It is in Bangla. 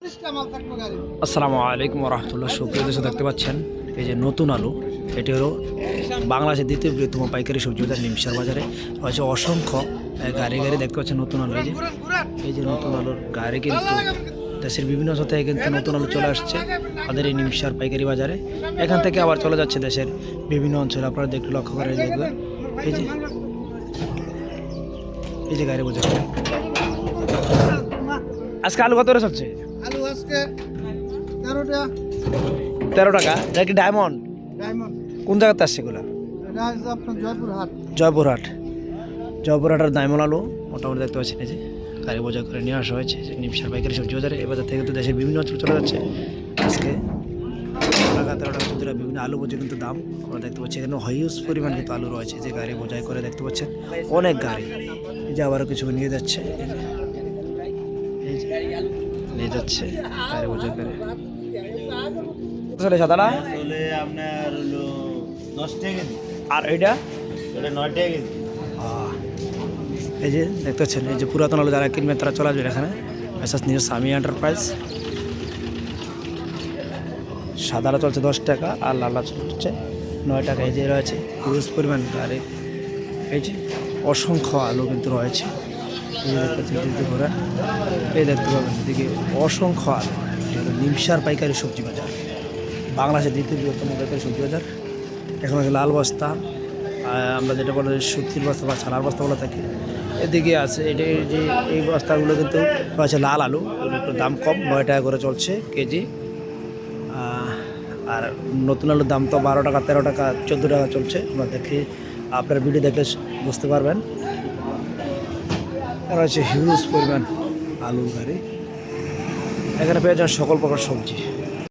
আসসালামু আলাইকুম রহমতুল্লাহ। সুপ্রিয় দর্শক, দেখতে পাচ্ছেন এই যে নতুন আলু, এটি হলো বাংলাদেশের দ্বিতীয় বৃহত্তম পাইকারি সবজি বাজার নিমসার বাজারে হচ্ছে অসংখ্য গাড়ি দেখতে পাচ্ছেন নতুন আলু। এই যে নতুন আলুর গাড়ি কিন্তু দেশের বিভিন্ন অঞ্চল থেকে কিন্তু নতুন আলু চলে আসছে আমাদের এই নিমসার পাইকারি বাজারে। এখান থেকে আবার চলে যাচ্ছে দেশের বিভিন্ন অঞ্চলে। আপনারা একটু লক্ষ্য করে দেখবেন এই যে গাড়ি বোঝা। আজকে আলু কত করে চলছে? আলু আজকে 13 টাকা। 13 টাকা। এটা কি ডায়মন্ড? ডায়মন্ড। কোন জায়গাতে আসছে এগুলো? এটা হচ্ছে আপনার জয়পুরহাটের ডায়মন্ড আলু মোটামুটি দেখতে পাচ্ছেন। এই যে গাড়ি বোঝা করে নিয়ে আসা হয়েছে নিমসার পাইকারি সবজি বাজারে। এ বাজার থেকে কিন্তু দেশের বিভিন্ন অঞ্চল চলে যাচ্ছে আজকে 13 টাকা 14 টাকা বিভিন্ন আলু বোঝা কিন্তু দাম আমরা দেখতে পাচ্ছি। এখানে হিউজ পরিমাণ কিন্তু আলু রয়েছে যে গাড়ি বোঝাই করে দেখতে পাচ্ছেন অনেক গাড়ি। এই যে আবারও কিছু নিয়ে যাচ্ছে গাড়ি বোঝা করে। সাদাটা আপনার 10 টাকা আর এইটা 9 টাকা কেজি। এই যে দেখতে পাচ্ছেন এই যে পুরাতন আলু যারা কিনবে তারা চলে আসবে এখানে। মেসাজ নিজের স্বামী এন্টারপ্রাইজ। সাদাটা চলছে 10 টাকা আর লালটা চলছে 9 টাকা। এই যে রয়েছে হিউজ পরিমাণ গাড়ি। এই যে অসংখ্য আলু কিন্তু রয়েছে। এই দেখতে পাবেন এদিকে অসংখ্য আলু। নিমসার পাইকারি সবজি বাজার, বাংলাদেশের দ্বিতীয় বৃহত্তম পাইকারি সবজি বাজার। এখন লাল বস্তা, আমরা যেটা বলে সুতির বস্তা বা ছালার বস্তা বলে থাকি, এদিকে আছে এটা। যে এই বস্তাগুলো কিন্তু রয়েছে লাল আলু, একটু দাম কম, 9 টাকা করে চলছে কেজি। আর নতুন আলুর দাম তো 12 টাকা 13 টাকা 14 টাকা চলছে। আমরা দেখি, আপনার ভিডিও দেখলে বুঝতে পারবেন। রয়েছে হিউজ পরিমাণ আলুর গাড়ি। এখানে পেয়ে যান সকল প্রকার সবজি।